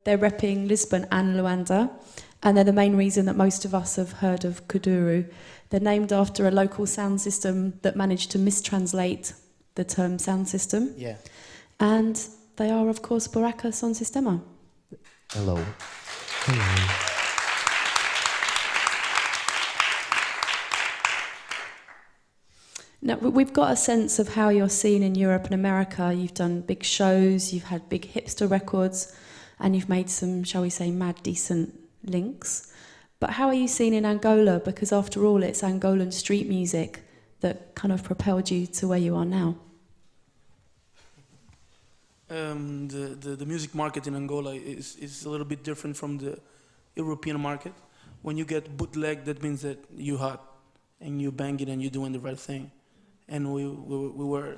They're repping Lisbon and Luanda, and they're the main reason that most of us have heard of kuduro. They're named after a local sound system that managed to mistranslate the term sound system. Yeah. And they are, of course, Buraka Som Sistema. Hello. Now, we've got a sense of how you're seen in Europe and America. You've done big shows, you've had big hipster records, and you've made some, shall we say, mad decent links. But how are you seen in Angola? Because after all, it's Angolan street music that kind of propelled you to where you are now. The music market in Angola is a little bit different from the European market. When you get bootleg, that means that you hot and you bang it and you're doing the right thing. And we were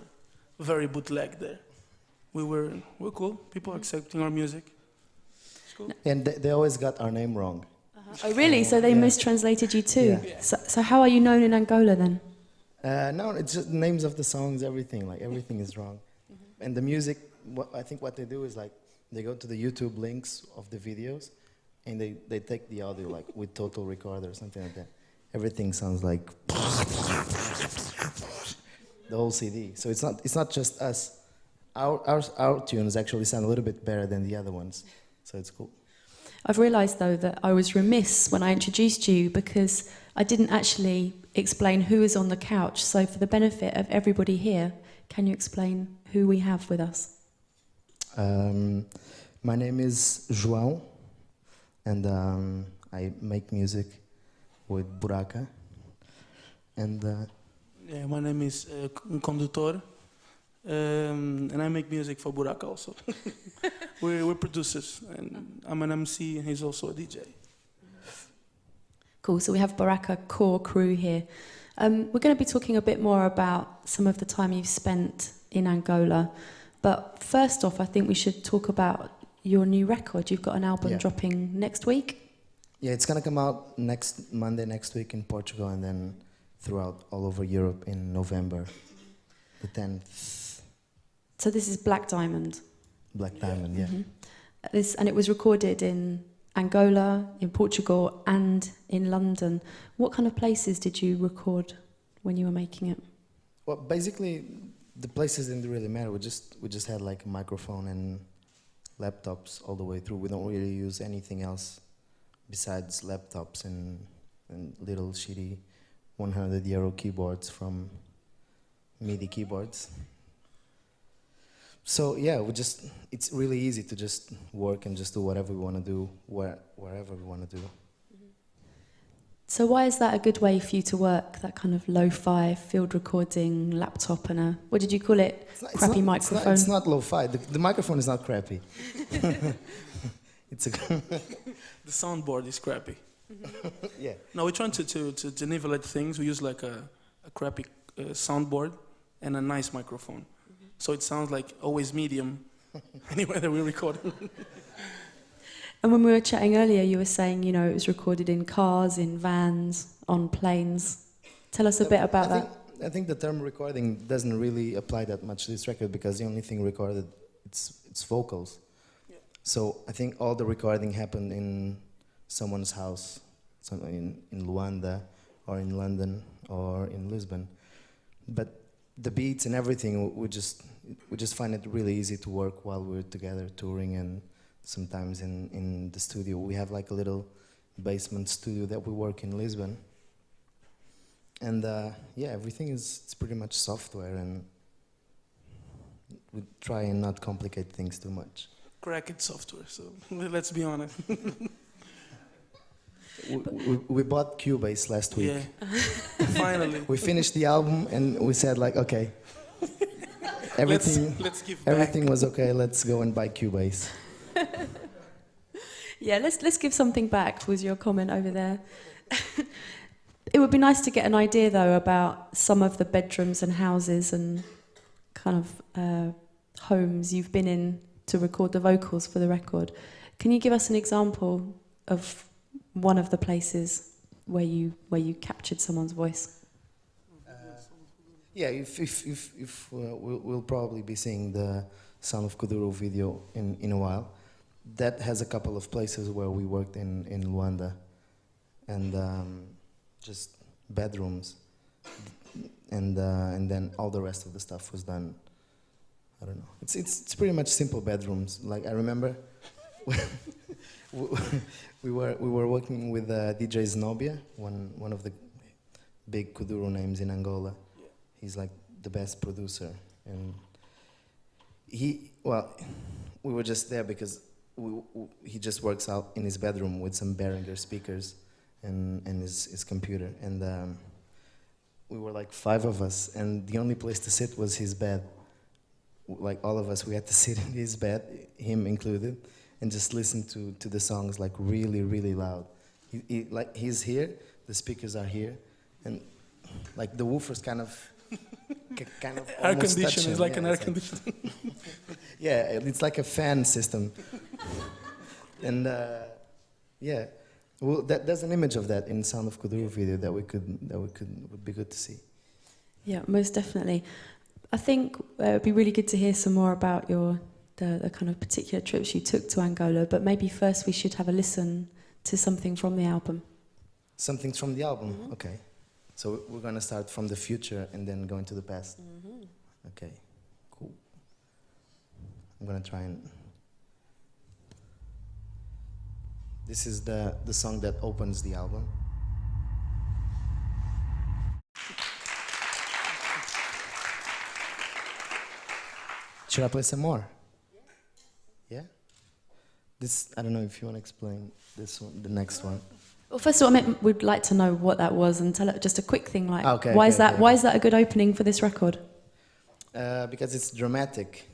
very bootleg there. We're cool. People accepting our music. It's cool. And they always got our name wrong. Oh, really? So they mistranslated you too? Yeah. So how are you known in Angola then? No, it's just names of the songs, everything. Like everything is wrong. And the music, I think what they do is like they go to the YouTube links of the videos, and they take the audio like with Total Recorder or something like that. Everything sounds like the whole CD. So it's not just us. Our tunes actually sound a little bit better than the other ones. So it's cool. I've realised though that I was remiss when I introduced you because I didn't actually explain who is on the couch. So for the benefit of everybody here, can you explain who we have with us? My name is João, and I make music with Buraka. And my name is Conductor, and I make music for Buraka also. we're producers, and I'm an MC, and he's also a DJ. Cool, so we have Buraka core crew here. We're going to be talking a bit more about some of the time you've spent in Angola. But first off, I think we should talk about your new record. You've got an album dropping next week? Yeah, it's going to come out next Monday, next week in Portugal, and then throughout all over Europe in November, the 10th. So this is Black Diamond? Black Diamond, yeah. Mm-hmm. And it was recorded in Angola, in Portugal, and in London. What kind of places did you record when you were making it? Well, basically, the places didn't really matter. We just had like a microphone and laptops all the way through. We don't really use anything else besides laptops and little shitty 100 € keyboards from MIDI keyboards. So yeah, it's really easy to just work and just do whatever we want to do, wherever we want to do. So why is that a good way for you to work, that kind of lo-fi field recording laptop and what did you call it? Crappy microphone? It's not lo-fi. The microphone is not crappy. It's a the soundboard is crappy. Yeah. No, we're trying to nivellate things. We use like a crappy soundboard and a nice microphone. So it sounds like always medium anywhere that we record. And when we were chatting earlier, you were saying, it was recorded in cars, in vans, on planes. Tell us a bit about that. I think the term recording doesn't really apply that much to this record because the only thing recorded, it's vocals. Yeah. So I think all the recording happened in someone's house, in Luanda, or in London, or in Lisbon. But the beats and everything, we just find it really easy to work while we're together touring, and sometimes in the studio. We have like a little basement studio that we work in Lisbon. And everything it's pretty much software, and we try and not complicate things too much. Cracked software, so let's be honest. We bought Cubase last week. Yeah, finally. We finished the album and we said like, okay, let's give back. Everything was okay, let's go and buy Cubase. Yeah, let's give something back, was your comment over there. It would be nice to get an idea, though, about some of the bedrooms and houses and kind of homes you've been in to record the vocals for the record. Can you give us an example of one of the places where you captured someone's voice? Yeah, we'll probably be seeing the Sound of Kuduro video in a while. that has a couple of places where we worked in Luanda, and just bedrooms, and then all the rest of the stuff was done. I don't know. It's pretty much simple bedrooms. Like I remember, we were working with DJ Znobia, one of the big kuduro names in Angola. Yeah. He's like the best producer, and we were just there because he just works out in his bedroom with some Behringer speakers and his computer, and we were like 5 of us, and the only place to sit was his bed. Like all of us, we had to sit in his bed, him included, and just listen to the songs like really, really loud. He's here, the speakers are here, and like the woofers kind of Air almost touch conditioner him. is like Yeah, an air it's conditioner. yeah, it's like a fan system. And yeah, well, there's an image of that in Sound of Kuduro video that would be good to see. Yeah, most definitely. I think it would be really good to hear some more about the kind of particular trips you took to Angola, but maybe first we should have a listen to something from the album. Something from the album, Mm-hmm. okay. So we're gonna start from the future and then go into the past. Mm-hmm. Okay, cool. I'm gonna try and. This is the song that opens the album. Should I play some more? Yeah? This, I don't know if you want to explain this one, the next one. Well, first of all, we'd like to know what that was and tell it just a quick thing like, Okay, why okay, is that? okay. Why is that a good opening for this record? Because it's dramatic.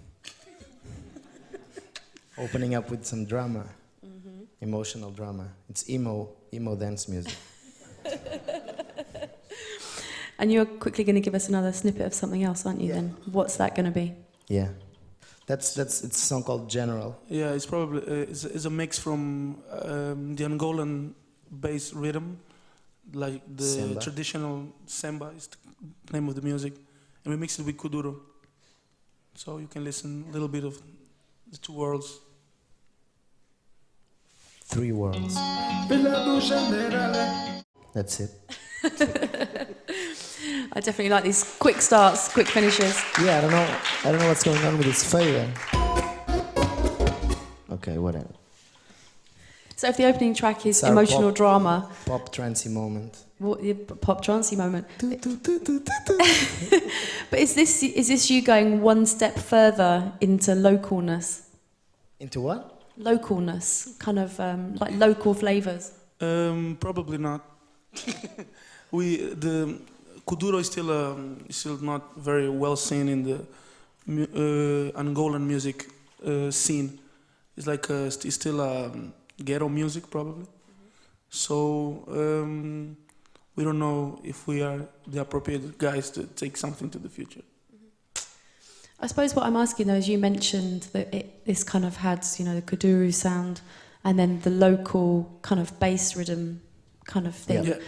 Opening up with some drama, emotional drama. It's emo dance music. And you're quickly going to give us another snippet of something else, aren't you? Yeah. Then what's that going to be? Yeah, it's a song called General. Yeah, it's probably it's a mix from the Angolan bass rhythm, like the Samba. traditional samba is the name of the music, and we mix it with kuduro. So you can listen a little bit of the two worlds. 3 worlds. That's it. I definitely like these quick starts, quick finishes. Yeah, I don't know what's going on with this fader. Okay, whatever. So if the opening track is It's our emotional pop- drama, Pop trancey moment. what the pop trancey moment. But is this you going one step further into localness? Into what? Localness, kind of like local flavors. Probably not. The kuduro is still not very well seen in the Angolan music scene. It's like it's still ghetto music probably. So we don't know if we are the appropriate guys to take something to the future. I suppose what I'm asking though is you mentioned that this kind of had, the kuduro sound and then the local kind of bass rhythm kind of thing. Yeah.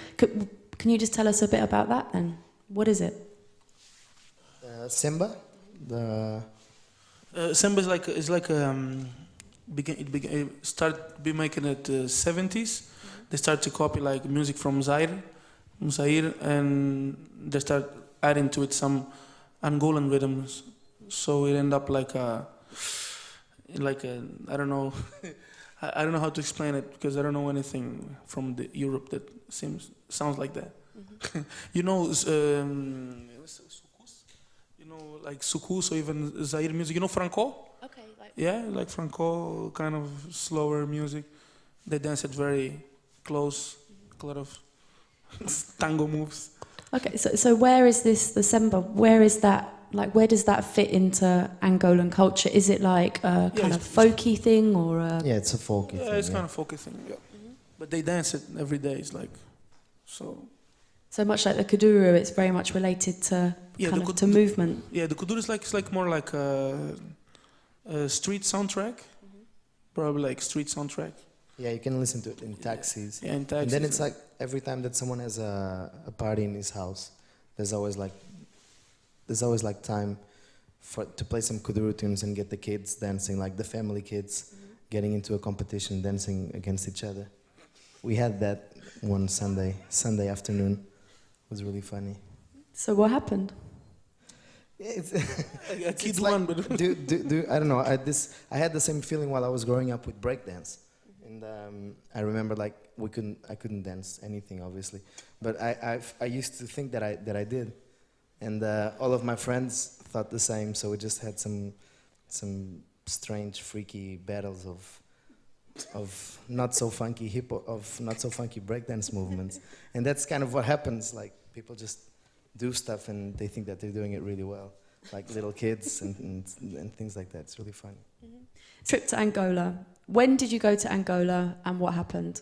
Can you just tell us a bit about that then? What is it? Samba? Samba is like it started be making it 70s. They start to copy like music from Zaire, and they start adding to it some Angolan rhythms. So it end up like a I don't know. I don't know how to explain it because I don't know anything from the Europe that sounds like that. Mm-hmm. You know, like soukous or even Zaire music. You know Franco? Okay, Yeah, like Franco, kind of slower music. They dance it very close, a lot of tango moves. Okay, so where is the samba? Where is that? Like, where does that fit into Angolan culture? Is it like a kind of folky thing or a... Yeah, it's a folky thing. Yeah, it's kind of folky thing, yeah. But they dance it every day, it's like, so... So much like the kuduro, it's very much related to to movement. Yeah, the kuduro is like more like a street soundtrack, probably like street soundtrack. Yeah, you can listen to it in taxis. Yeah, in taxis. And then it's like every time that someone has a party in his house, there's always like time to play some kuduro tunes and get the kids dancing, like the family kids, getting into a competition, dancing against each other. We had that one Sunday afternoon. It was really funny. So what happened? Yeah, A kid it's won, like, but I don't know. I had the same feeling while I was growing up with breakdance, and I remember like I couldn't dance anything, obviously, but I used to think that I did, and all of my friends thought the same. So we just had some strange, freaky battles of not so funky breakdance movements, and that's kind of what happens. Like people just do stuff and they think that they're doing it really well, like little kids and things like that. It's really funny. Trip to Angola. When did you go to Angola and what happened?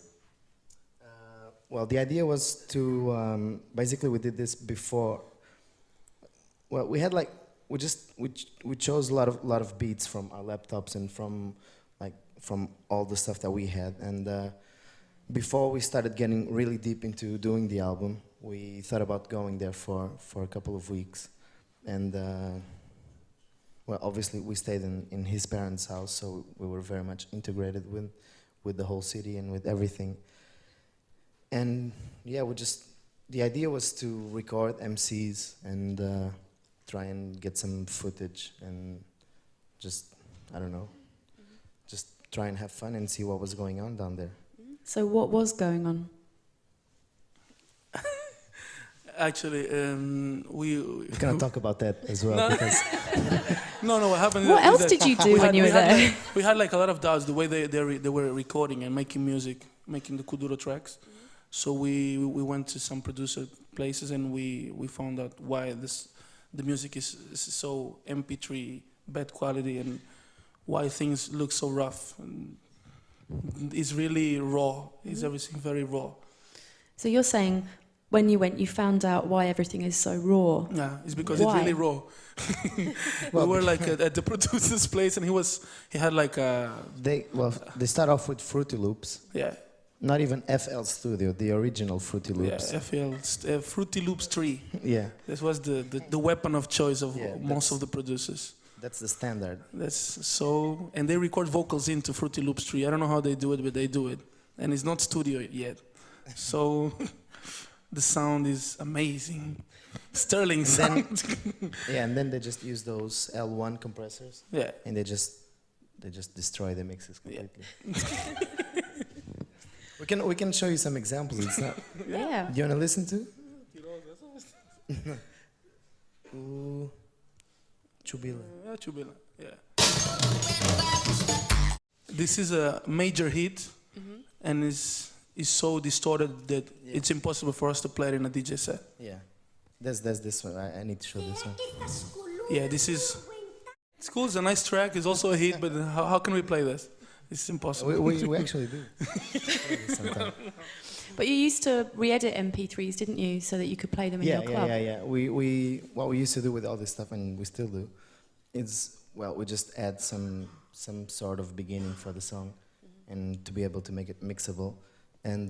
Well, the idea was to basically we did this before. Well, we had like we chose a lot of beats from our laptops and from all the stuff that we had, and before we started getting really deep into doing the album, we thought about going there for a couple of weeks, and well, obviously we stayed in his parents' house, so we were very much integrated with the whole city and with everything. And yeah, the idea was to record MCs and try and get some footage and just, I don't know, just try and have fun and see what was going on down there. So what was going on? actually, we We're gonna talk about that as well. No. Because no. What happened? What is else that did you do we when you were there? we had like a lot of doubts the way they were recording and making music, making the kuduro tracks. So we went to some producer places and we found out why the music is so MP3 bad quality and why things look so rough. And it's really raw. It's everything very raw. So you're saying when you went, you found out why everything is so raw. Yeah, it's because Why? it's really raw. We were like at the producer's place, and he had like a they start off with Fruity Loops. yeah. Not even FL Studio, the original Fruity Loops. Yeah, Fruity Loops 3. Yeah, This was the weapon of choice of Yeah, most of the producers. that's the standard. And they record vocals into Fruity Loops 3. I don't know how they do it, but they do it. And it's not studio yet. So the sound is amazing. Sterling sound. Yeah, and then they just use those L1 compressors, Yeah. and they just destroy the mixes completely. We can show you some examples. It's not. Yeah. Do you want to listen to? Ooh, Chubila. Yeah, Chubila. Yeah. This is a major hit, and is so distorted that it's impossible for us to play it in a DJ set. Yeah, there's this one. I need to show this one. Yeah, this is. School's a nice track. It's also a hit, but how can we play this? It's impossible. We actually do. Sometimes. But you used to re-edit MP3s, didn't you, so that you could play them in your club? Yeah. We what we used to do with all this stuff, and we still do, is we just add some sort of beginning for the song, and to be able to make it mixable, and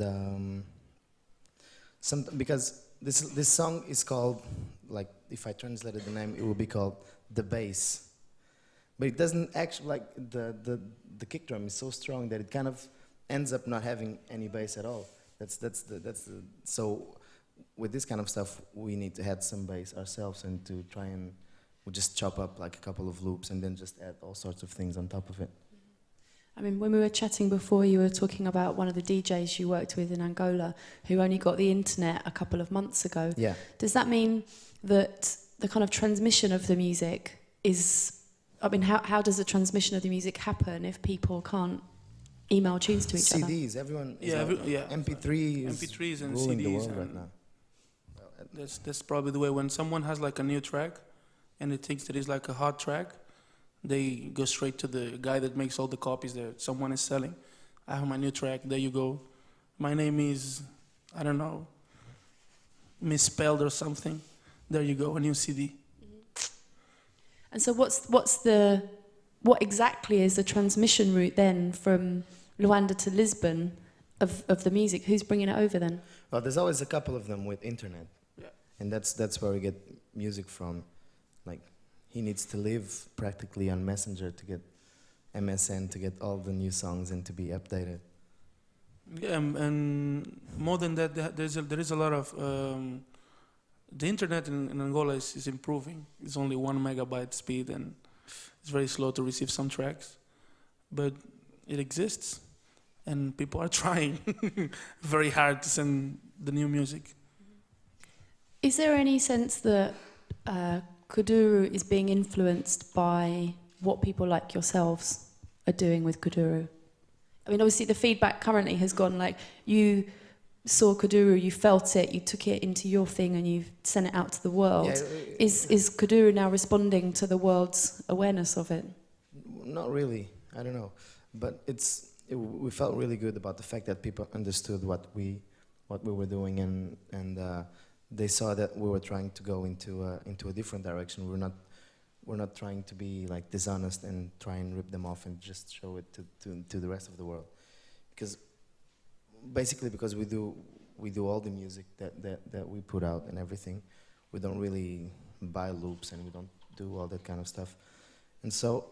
because this song is called, like, if I translated the name, it would be called The Bass. But it doesn't actually, like, the kick drum is so strong that it kind of ends up not having any bass at all. So with this kind of stuff, we need to add some bass ourselves and to try and we just chop up like a couple of loops and then just add all sorts of things on top of it. I mean, when we were chatting before, you were talking about one of the DJs you worked with in Angola who only got the internet a couple of months ago. Yeah. Does that mean that the kind of transmission of the music is... I mean, how does the transmission of the music happen if people can't email tunes to each other? CDs, everyone. MP3s and ruling CDs the world and right now. That's probably the way. When someone has like a new track, and it thinks that it's like a hot track, they go straight to the guy that makes all the copies that someone is selling. I have my new track. There you go. My name is, I don't know, misspelled or something. There you go, a new CD. And so what exactly is the transmission route then from Luanda to Lisbon of the music? Who's bringing it over then? Well, there's always a couple of them with internet. Yeah. And that's where we get music from. Like, he needs to live practically on Messenger to get MSN to get all the new songs and to be updated. Yeah, and more than that, there is a lot of the internet in Angola is improving. It's only 1 megabyte speed, and it's very slow to receive some tracks, but it exists, and people are trying very hard to send the new music. Is there any sense that kuduro is being influenced by what people like yourselves are doing with kuduro? I mean, obviously the feedback currently has gone like, you saw kuduro, you felt it, you took it into your thing and you sent it out to the world. Yeah, is kuduro now responding to the world's awareness of it? Not really, I don't know. But we felt really good about the fact that people understood what we were doing, and they saw that we were trying to go into a different direction. We're not trying to be like dishonest and try and rip them off and just show it to the rest of the world, because we do all the music that we put out and everything. We don't really buy loops and we don't do all that kind of stuff, and so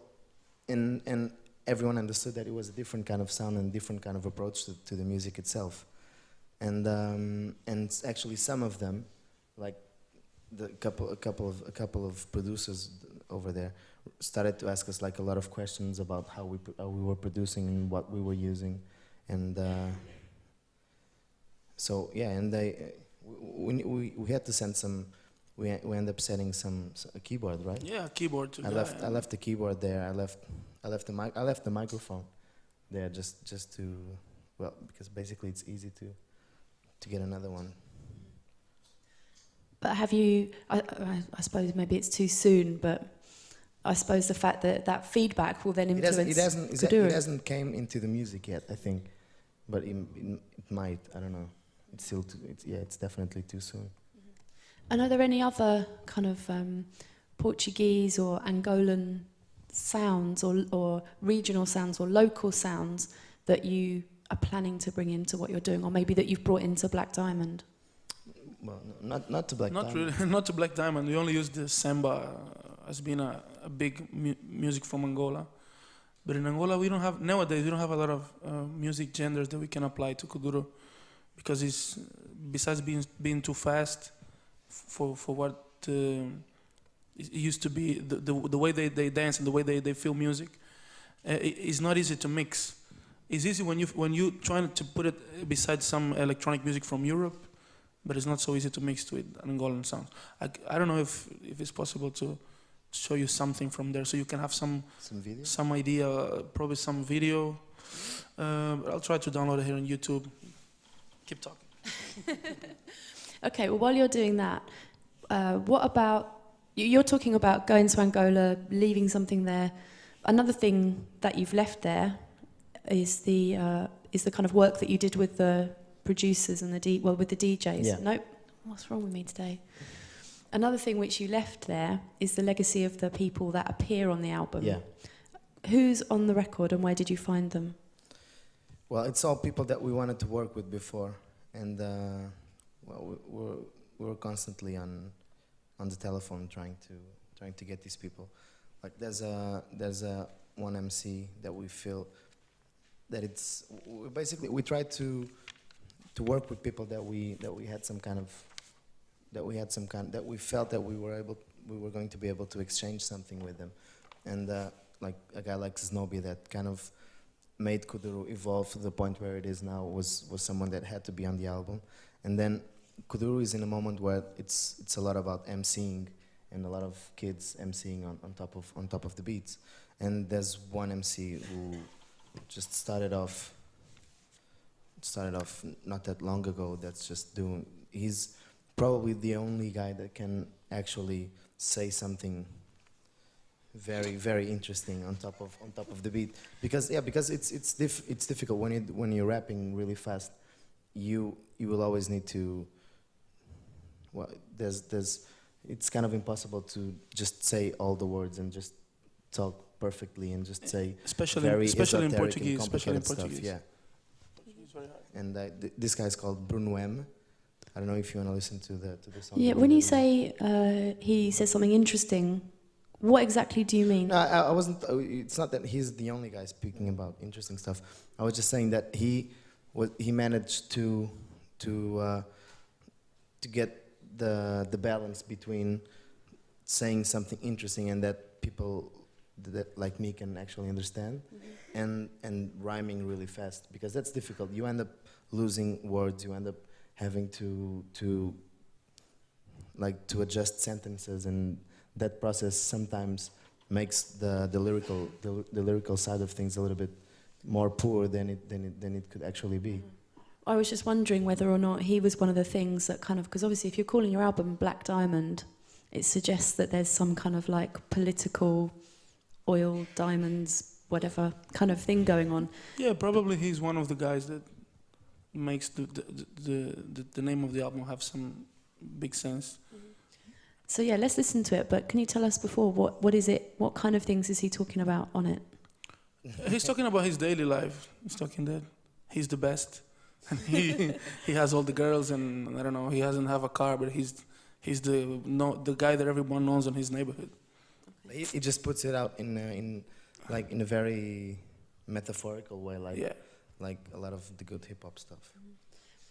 and everyone understood that it was a different kind of sound and different kind of approach to the music itself, and actually some of them, like a couple of producers over there, started to ask us like a lot of questions about how we were producing and what we were using, and so yeah, and we had to send some. We ended up setting a keyboard, right? Yeah, keyboard too. I left the keyboard there. I left the microphone there just to, well, because basically it's easy to get another one. But have you, I suppose maybe it's too soon, but I suppose the fact that feedback will then influence It hasn't came into the music yet, I think, but it might. I don't know. It's still it's definitely too soon. And are there any other kind of Portuguese or Angolan sounds or regional sounds or local sounds that you are planning to bring into what you're doing, or maybe that you've brought into Black Diamond? Well, not to Black Diamond. Not really, not to Black Diamond. We only use the samba as being a big music from Angola. But in Angola, nowadays we don't have a lot of music genders that we can apply to kuduro, because it's, besides being too fast for what it used to be, the way they dance and the way they feel music, it's not easy to mix. It's easy when you trying to put it beside some electronic music from Europe, but it's not so easy to mix with Angolan sounds. I don't know if it's possible to show you something from there, so you can have some idea, probably some video. But I'll try to download it here on YouTube. Keep talking. Okay, well, while you're doing that, what about, you're talking about going to Angola, leaving something there. Another thing that you've left there is the kind of work that you did with the producers and with the DJs. Yeah. Nope, what's wrong with me today? Another thing which you left there is the legacy of the people that appear on the album. Yeah. Who's on the record and where did you find them? Well, it's all people that we wanted to work with before, and we're constantly on the telephone trying to get these people. Like there's a one MC that we feel that we try to work with people that we felt that we were going to be able to exchange something with them, and like a guy like Snowy that kind of made kuduro evolve to the point where it is now was someone that had to be on the album. And then kuduro is in a moment where it's a lot about MCing and a lot of kids MCing on top of the beats. And there's one MC who just started off not that long ago. He's probably the only guy that can actually say something very, very interesting on top of the beat, because it's difficult when you're rapping really fast. You will always need to. Well, it's kind of impossible to just say all the words and just talk perfectly and just say especially in Portuguese, stuff. Yeah. And this guy's called Bruno M. I don't know if you want to listen to the song. Yeah, when you say he says something interesting, What exactly do you mean? No, I wasn't. It's not that he's the only guy speaking about interesting stuff. I was just saying that he managed to get the balance between saying something interesting and that people that like me can actually understand, and rhyming really fast, because that's difficult. You end up losing words. You end up having to adjust sentences, and that process sometimes makes the lyrical side of things a little bit more poor than it could actually be. I was just wondering whether or not he was one of the things that kind of, because obviously if you're calling your album Black Diamond, it suggests that there's some kind of like political oil, diamonds, whatever kind of thing going on. Yeah, probably he's one of the guys that makes the name of the album have some big sense. So yeah, let's listen to it, but can you tell us before, what is it, what kind of things is he talking about on it? He's talking about his daily life. He's talking that he's the best. And he has all the girls, and I don't know, he doesn't have a car, but he's the guy that everyone knows in his neighborhood. He just puts it out in a very metaphorical way, like a lot of the good hip hop stuff.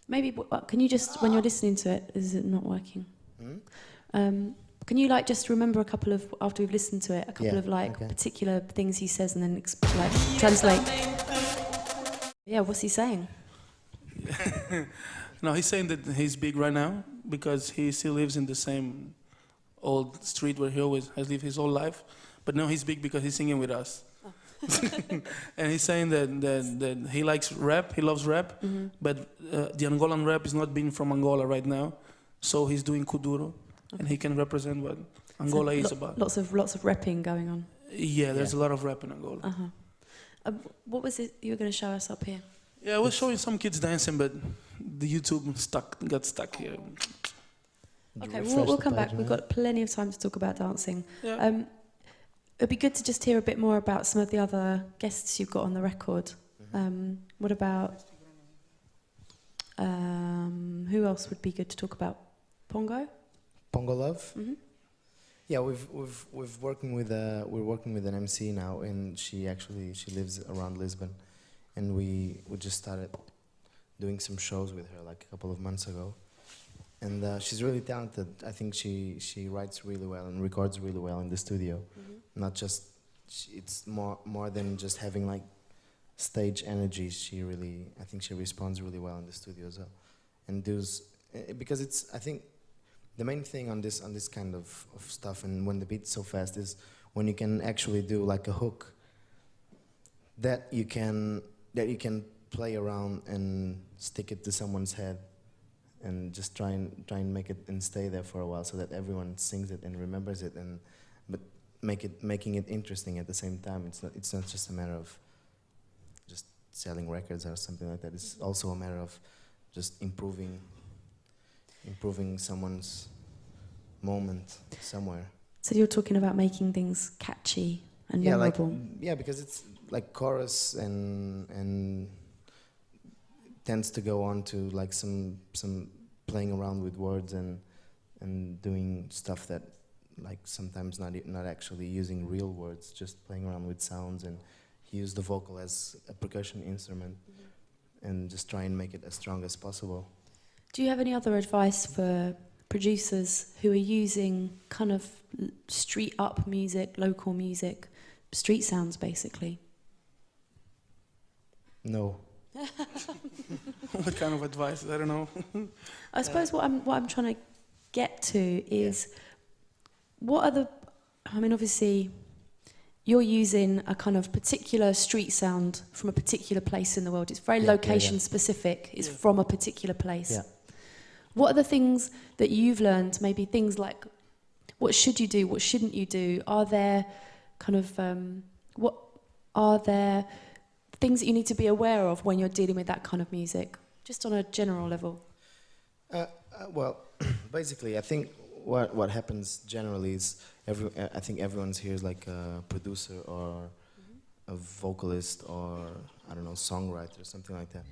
Maybe can you just, when you're listening to it, is it not working? Can you like just remember a couple of, after we've listened to it, a couple of particular things he says, and then translate? Yeah, what's he saying? No, he's saying that he's big right now because he still lives in the same old street where he always has lived his whole life. But now he's big because he's singing with us. Oh. And he's saying that he likes rap, he loves rap, but the Angolan rap is not being from Angola right now. So he's doing kuduro, and he can represent what Angola is about. Lots of rapping going on. Yeah, there's a lot of rap in Angola. What was it you were going to show us up here? Yeah, I was showing some kids dancing, but the YouTube got stuck here. Okay, we'll come back. We've got plenty of time to talk about dancing. Yeah. It'd be good to just hear a bit more about some of the other guests you've got on the record. What about who else would be good to talk about? Pongo? Pongo Love? Yeah, we're working with an MC now, and she lives around Lisbon, and we just started doing some shows with her like a couple of months ago, and she's really talented. I think she writes really well and records really well in the studio. Not just it's more than just having like stage energy. I think she responds really well in the studio as well, and because I think the main thing on this kind of stuff, and when the beat's so fast, is when you can actually do like a hook that you can play around and stick it to someone's head, and just try and make it and stay there for a while, so that everyone sings it and remembers it, but making it interesting at the same time. It's not just a matter of just selling records or something like that. It's also a matter of just improving someone's moment somewhere. So you're talking about making things catchy and memorable. Because it's like chorus and tends to go on to like some playing around with words and doing stuff that like sometimes not actually using real words, just playing around with sounds, and he used the vocal as a percussion instrument, and just try and make it as strong as possible. Do you have any other advice for producers who are using kind of street up music, local music, street sounds basically? No. What kind of advice? I don't know. I suppose what I'm trying to get to is obviously you're using a kind of particular street sound from a particular place in the world. It's very location specific. It's from a particular place. Yeah. What are the things that you've learned, maybe things like what should you do, what shouldn't you do? Are there kind of, are there things that you need to be aware of when you're dealing with that kind of music, just on a general level? Well, basically, I think what happens generally is I think everyone's here is like a producer or a vocalist or, I don't know, songwriter or something like that.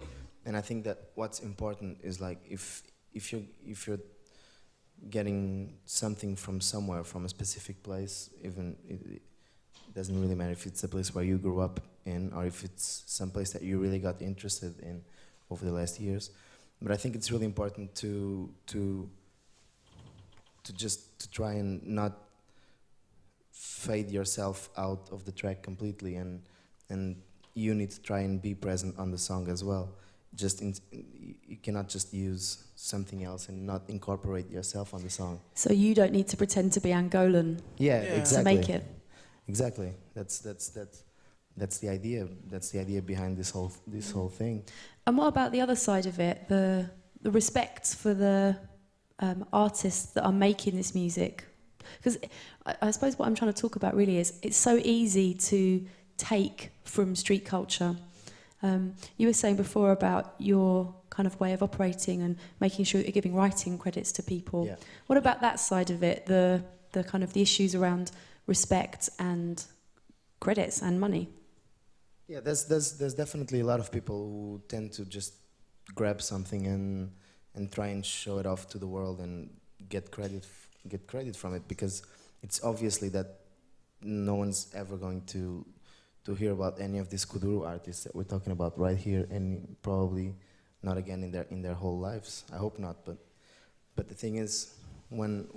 And I think that what's important is like if you're getting something from somewhere, from a specific place, even it doesn't really matter if it's a place where you grew up in or if it's some place that you really got interested in over the last years. But I think it's really important to try and not fade yourself out of the track completely, and you need to try and be present on the song as well. You cannot just use something else and not incorporate yourself on the song. So you don't need to pretend to be Angolan Exactly. to make it. Exactly. That's the idea. That's the idea behind this whole thing. And what about the other side of it? The respect for the artists that are making this music? Because I suppose what I'm trying to talk about really is it's so easy to take from street culture. You were saying before about your kind of way of operating and making sure that you're giving writing credits to people. Yeah. What about that side of it? The kind of the issues around respect and credits and money. Yeah, there's definitely a lot of people who tend to just grab something and try and show it off to the world and get credit from it, because it's obviously that no one's ever going to hear about any of these kuduro artists that we're talking about right here, and probably not again in their whole lives. I hope not, but the thing is, when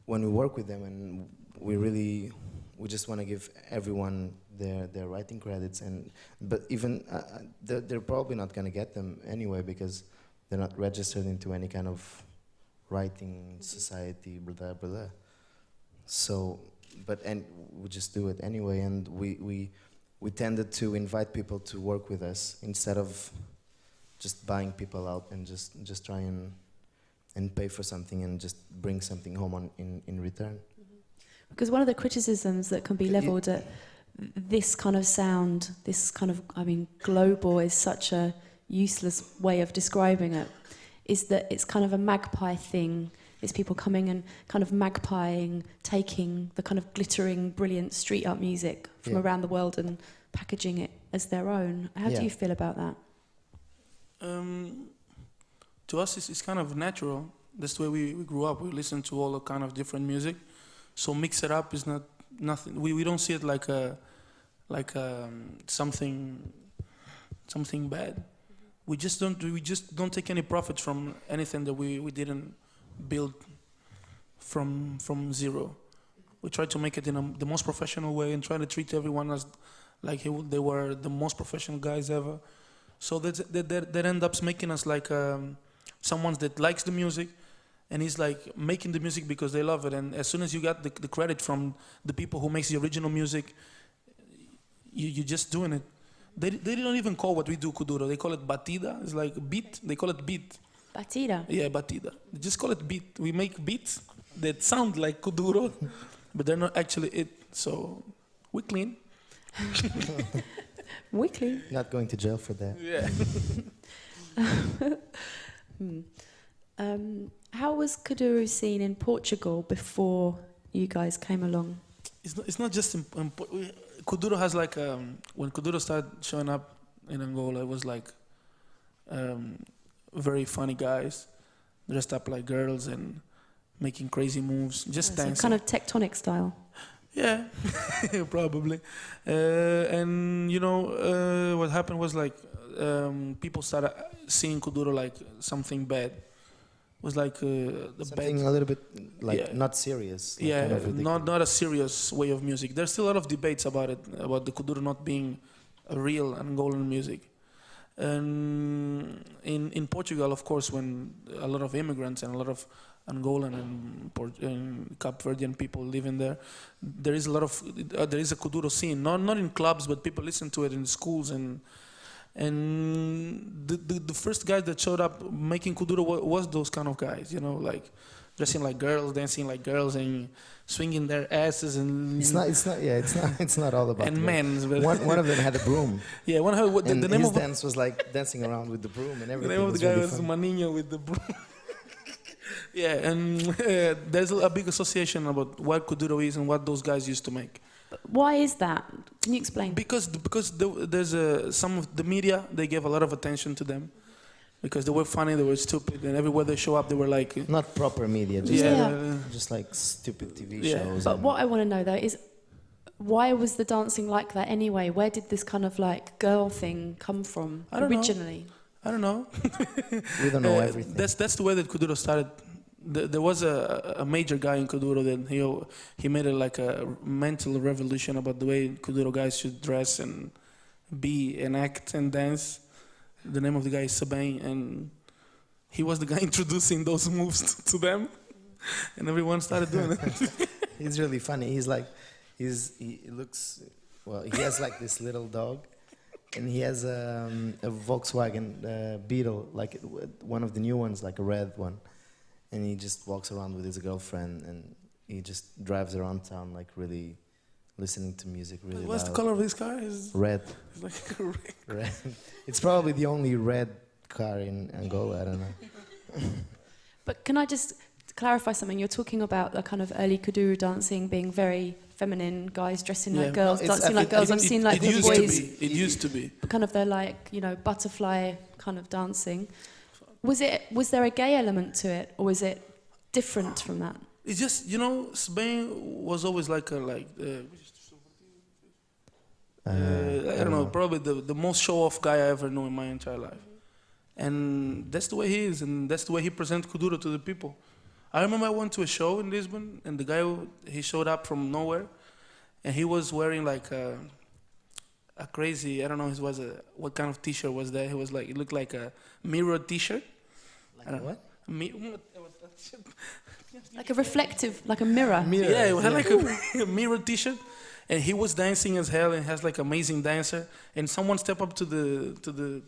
we work with them, and we just want to give everyone their writing credits, but even they're probably not going to get them anyway, because they're not registered into any kind of writing society, blah blah blah. So, and we just do it anyway, and we tended to invite people to work with us instead of just buying people out and just try and pay for something and just bring something home in return. Because one of the criticisms that can be levelled at this kind of sound, this kind of, global is such a useless way of describing it, is that it's kind of a magpie thing. It's people coming and kind of magpieing, taking the kind of glittering, brilliant street art music from around the world and packaging it as their own. How do you feel about that? To us, it's kind of natural. That's the way we grew up. We listen to all the kind of different music. So mix it up is nothing. We don't see it like something bad. We just don't take any profit from anything that we didn't build from zero. We try to make it in the most professional way and try to treat everyone as like they were the most professional guys ever. So that ends up making us like someone that likes the music and is like making the music because they love it. And as soon as you got the credit from the people who makes the original music, you're just doing it. They don't even call what we do kuduro. They call it batida. It's like beat. They call it beat. Batida? Yeah, batida. They just call it beat. We make beats that sound like kuduro, but they're not actually it. So we clean. We clean. Not going to jail for that. Yeah. How was kuduro seen in Portugal before you guys came along? It's not just kuduro has like when kuduro started showing up in Angola, it was like very funny guys dressed up like girls and making crazy moves, just dancing. Kind of tectonic style. Yeah, probably. And what happened was like people started seeing kuduro like something bad. It was like something a little bit like not serious. Like yeah, kind of not a serious way of music. There's still a lot of debates about it, about the kuduro not being a real Angolan music. And in Portugal, of course, when a lot of immigrants and a lot of Angolan and Cape Verdean people live in there, there is a kuduro scene. Not in clubs, but people listen to it in schools and the first guys that showed up making kuduro was those kind of guys, like dressing like girls, dancing like girls, and swinging their asses. And it's not all about. And men. One of them had a broom. Yeah, the name his of dance was like dancing around with the broom and everything. The name of the guy really was fun. Maninho with the broom. Yeah, and there's a big association about what kuduro is and what those guys used to make. Why is that? Can you explain? Because there's some of the media, they gave a lot of attention to them, because they were funny, they were stupid, and everywhere they show up, they were like, Not proper media, just, Yeah. just like stupid TV Yeah. shows. But and- what I want to know though is, why was the dancing like that anyway? Where did this kind of like girl thing come from I don't know. originally? I don't know. we don't know everything. That's the way that kuduro started. There was a major guy in kuduro that he made like a mental revolution about the way kuduro guys should dress and be and act and dance. The name of the guy is Sabin, and he was the guy introducing those moves to them, and everyone started doing it. He's really funny. He's like, he looks, well, he has like this little dog, and he has a Volkswagen Beetle, like one of the new ones, like a red one, and he just walks around with his girlfriend, and he just drives around town, like really listening to music really What's the loud. color of this car? It's Red. like a red. Red. It's probably the only red car in Angola, I don't know. But can I just clarify something? You're talking about the kind of early kuduro dancing being very feminine, guys dressing Yeah. like girls, No, it's- dancing like girls. I've seen like the used boys, to be. It used to be. kind of their like, you know, butterfly kind of dancing. Was there a gay element to it, or was it different from that? It's just, you know, Spain was always like I don't know, probably the most show-off guy I ever knew in my entire life. And that's the way he is, and that's the way he presents kuduro to the people. I remember I went to a show in Lisbon, and the guy, he showed up from nowhere, and he was wearing like a crazy, I don't know, what kind of t-shirt was that? He was like, it looked like a mirror t-shirt. Like what? Like a reflective, like a mirror. Yeah, it had like a mirror t-shirt, and he was dancing as hell, and has like amazing dancer. And someone stepped up to the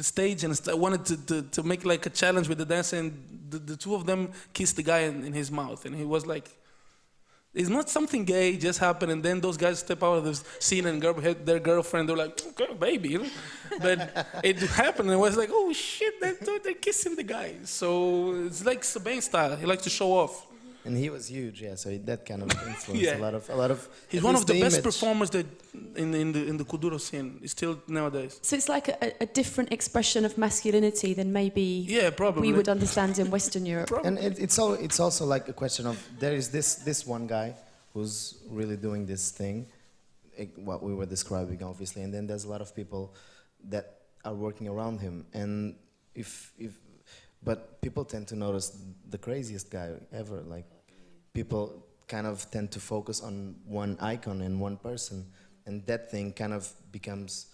stage and wanted to make like a challenge with the dancer, and the two of them kissed the guy in his mouth, and he was like, it's not something gay, it just happened. And then those guys step out of the scene and had their girlfriend, they're like, okay, baby, you know? But it happened, and it was like, oh shit, they're kissing the guy. So it's like Sabine style, he likes to show off. And he was huge, yeah. So that kind of influenced Yeah. a lot of. He's at one least of the best image. performers that in the kuduro scene, still nowadays. So it's like a different expression of masculinity than maybe Yeah, probably. we would understand in Western Europe. And it's also like a question of, there is this one guy who's really doing this thing, what we were describing obviously, and then there's a lot of people that are working around him, and but people tend to notice the craziest guy ever. Like, people kind of tend to focus on one icon and one person, and that thing kind of becomes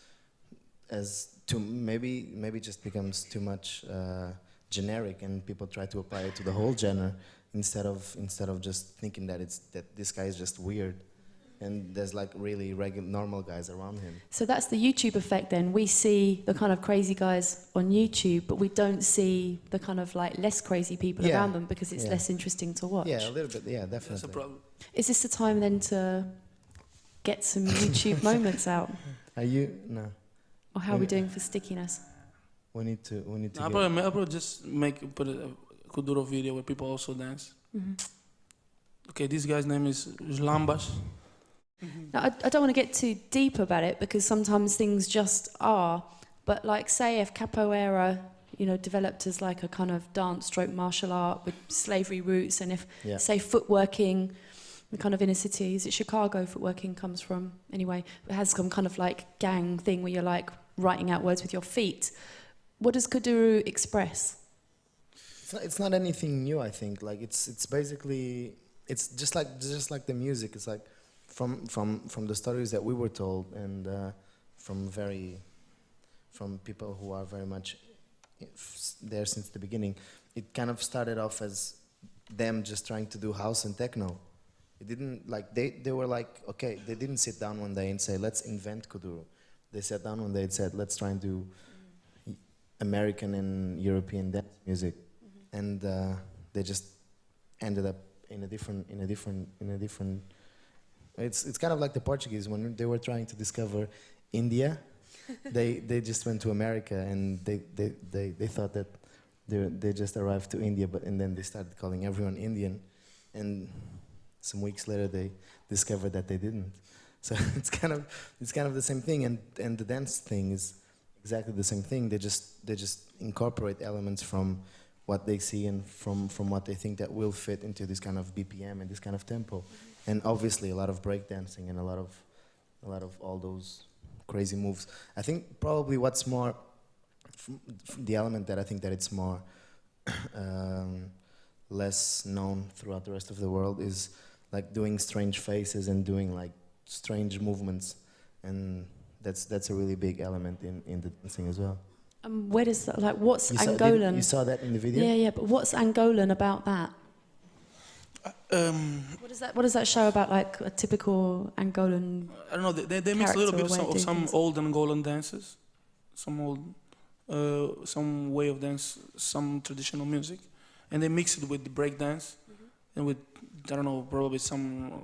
maybe just becomes too much generic, and people try to apply it to the whole genre instead of just thinking that this guy is just weird, and there's like really regular normal guys around him. So that's the YouTube effect then. We see the kind of crazy guys on YouTube, but we don't see the kind of like less crazy people Yeah. around them because it's Yeah. less interesting to watch. Yeah, a little bit. Yeah, definitely. That's a problem. Is this the time then to get some YouTube moments out? Are you no? Or how are we doing for stickiness? We need to. I'll probably just put a kuduro video where people also dance. Mm-hmm. Okay, this guy's name is Lambas. Now, I don't want to get too deep about it because sometimes things just are. But like, say if capoeira, you know, developed as like a kind of dance stroke martial art with slavery roots, and if, Yeah. say, footworking, the kind of inner cities, it's Chicago footworking comes from anyway, it has some kind of like gang thing where you're like writing out words with your feet. What does kuduro express? It's not anything new. I think like it's basically it's just like the music. It's like from the stories that we were told, and from people who are very much there since the beginning. It kind of started off as them just trying to do house and techno. It didn't like they were like, okay, they didn't sit down one day and say, let's invent kuduro. They sat down one day and said, let's try and do American and European dance music, and they just ended up in a different. It's kind of like the Portuguese when they were trying to discover India. they just went to America, and they thought that they just arrived to India, and then they started calling everyone Indian, and some weeks later they discovered that they didn't. So it's kind of the same thing, and the dance thing is exactly the same thing. They just incorporate elements from what they see and from what they think that will fit into this kind of BPM and this kind of tempo, and obviously a lot of breakdancing and a lot of all those crazy moves. I think probably what's more the element that I think that it's more less known throughout the rest of the world is like doing strange faces and doing like strange movements, and that's a really big element in the dancing as well. Where does that, like, what's You Angolan? you saw that in the video? Yeah, but what's Angolan about that? What does that show about like a typical Angolan? I don't know. They mix a little bit of some things? old Angolan dances, some old, some way of dance, some traditional music, and they mix it with the break dance, and with, I don't know, probably some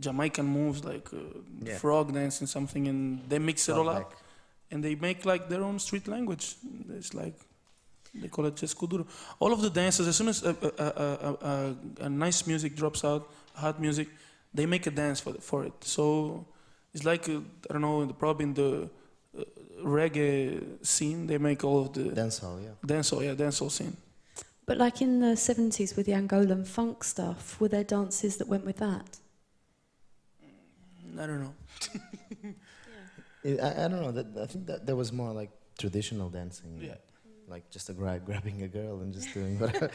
Jamaican moves like frog dance and something, and they mix it all up, and they make like their own street language. It's like, they call it just kuduro. All of the dances, as soon as a nice music drops out, hot music, they make a dance for it. So it's like, I don't know, probably in the reggae scene, they make all of the dancehall scene. But like in the 70s with the Angolan funk stuff, were there dances that went with that? I don't know. I don't know. I think that there was more like traditional dancing. Yeah. Like just a guy grabbing a girl and just doing whatever.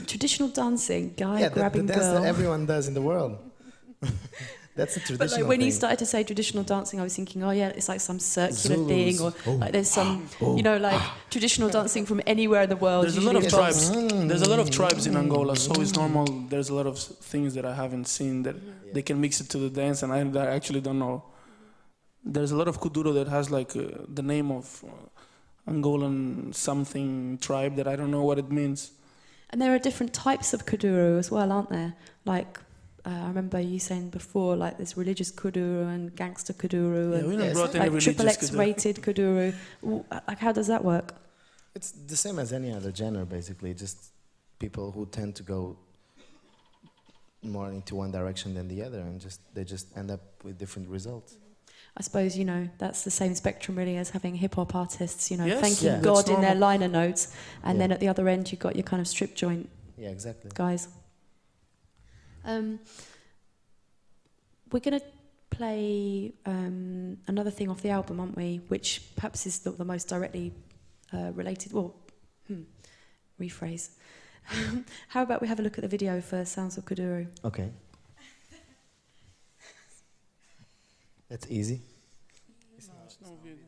Traditional dancing, guy grabbing the dance girl. that everyone does in the world. That's a traditional But like when thing. you started to say traditional dancing, I was thinking, oh yeah, it's like some circular Zulus. thing, or like there's some, you know, like traditional dancing from anywhere in the world. There's a lot of tribes. There's a lot of tribes in Angola, so it's normal. There's a lot of things that I haven't seen that they can mix it to the dance, and I actually don't know. There's a lot of kuduro that has like the name of Angolan something tribe that I don't know what it means. And there are different types of kuduro as well, aren't there? Like, I remember you saying before, like there's religious kuduro and gangster kuduro, and we don't brought any like religious triple X kuduro. rated kuduro. Like, how does that work? It's the same as any other genre, basically. Just people who tend to go more into one direction than the other, and they just end up with different results. I suppose, you know, that's the same spectrum really as having hip-hop artists, you know, Yes, thanking God in their liner notes, and then at the other end you've got your kind of strip joint guys. We're going to play another thing off the album, aren't we, which perhaps is the most directly related, rephrase. How about we have a look at the video for Sounds of Kuduro? Okay. That's easy. It's no video.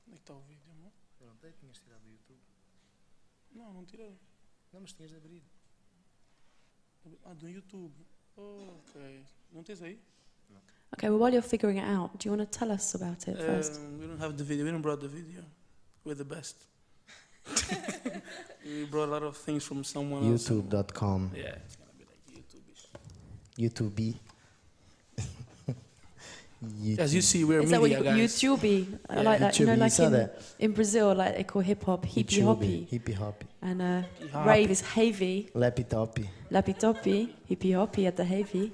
Onde é que está o vídeo, amor? Eu não tenho, tinhas tirado do YouTube. Não tirei. Não, mas tinhas de abrir. Do YouTube. Ok. Não tens aí? Okay, well, while you're figuring it out, do you want to tell us about it first? We don't have the video. We don't brought the video. We're the best. We brought a lot of things from someone else. YouTube.com. Yeah, it's gonna be like YouTube. As you see, we're Is that what media you guys. YouTube? I like that. You know, like in Brazil, like they call hip hop hippie hoppy. Hippie hoppy. And rave is heavy. Lappy toppy. Lappy toppy, hippie hoppy at the heavy.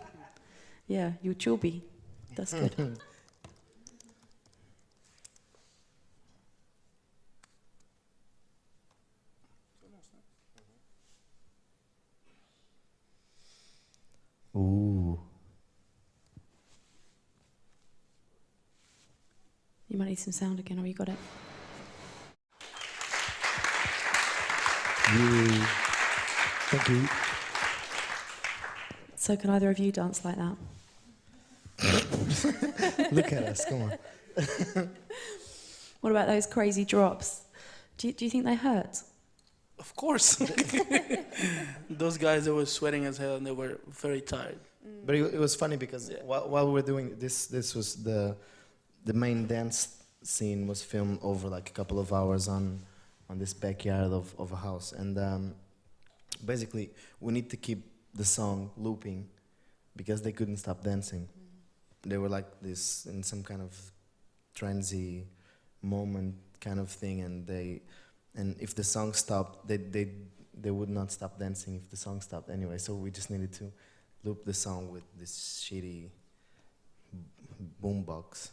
Yeah, YouTube. That's good. Ooh. You might need some sound again, or you got it? Thank you. So can either of you dance like that? Look at us, come on. What about those crazy drops? Do you think they hurt? Of course. Those guys, they were sweating as hell and they were very tired. But it was funny because while we were doing this was the main dance scene was filmed over like a couple of hours on this backyard of a house, and basically we need to keep the song looping because they couldn't stop dancing. They were like this in some kind of transy moment kind of thing, and they and if the song stopped, they would not stop dancing if the song stopped anyway. So we just needed to loop the song with this shitty boombox.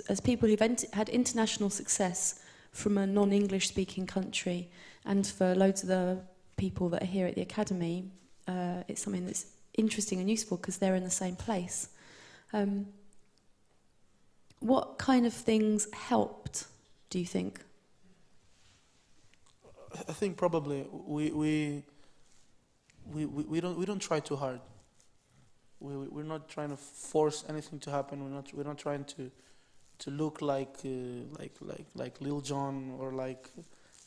As people who've had international success from a non-English speaking country, and for loads of the people that are here at the Academy, it's something that's interesting and useful because they're in the same place. What kind of things helped, do you think? I think probably we don't try too hard. We're not trying to force anything to happen. We're not trying to look like Lil Jon or like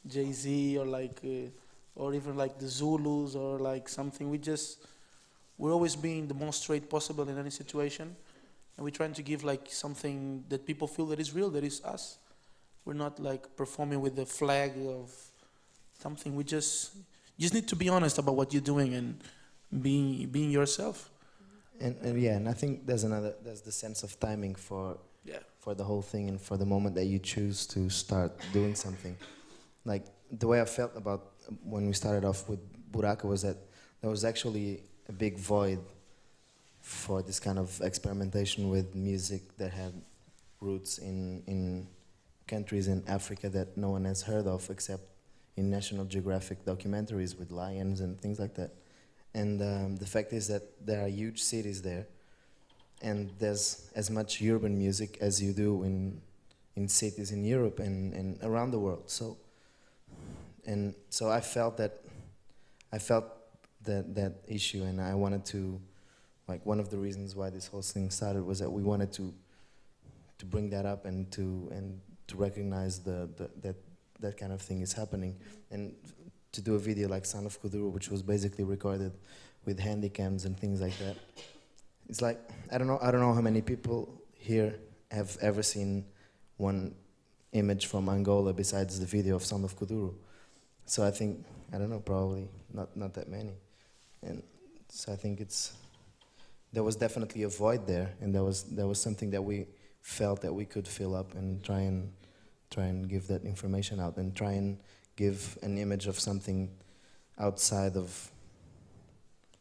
Jay-Z or or even like the Zulus or like something. We're always being the most straight possible in any situation, and we're trying to give like something that people feel that is real, that is us. We're not like performing with the flag of something. We just need to be honest about what you're doing and being yourself. And I think there's the sense of timing for the whole thing and for the moment that you choose to start doing something. Like the way I felt about when we started off with Buraka was that there was actually a big void for this kind of experimentation with music that had roots in countries in Africa that no one has heard of except in National Geographic documentaries with lions and things like that. And the fact is that there are huge cities there, and there's as much urban music as you do in cities in Europe and around the world. So I felt that issue, and I wanted to, like, one of the reasons why this whole thing started was that we wanted to bring that up and to recognize that kind of thing is happening, and to do a video like Son of Kuduro, which was basically recorded with handycams and things like that. It's like, I don't know how many people here have ever seen one image from Angola besides the video of Son of Kuduro. So I think, I don't know, probably not that many. And so I think there was definitely a void there, and there was something that we felt that we could fill up and try and give that information out and try and give an image of something outside of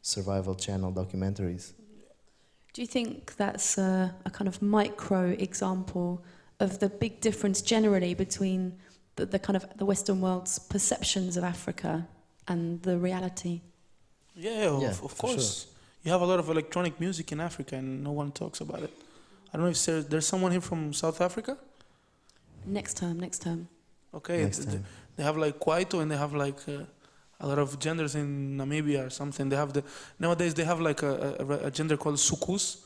survival channel documentaries. Do you think that's a kind of micro example of the big difference generally between the kind of the Western world's perceptions of Africa and the reality? Yeah, of course. Sure. You have a lot of electronic music in Africa and no one talks about it. I don't know if there's someone here from South Africa? Next term. Okay, they have like Kwaito, and they have like a lot of genders in Namibia or something. Nowadays they have like a gender called sukus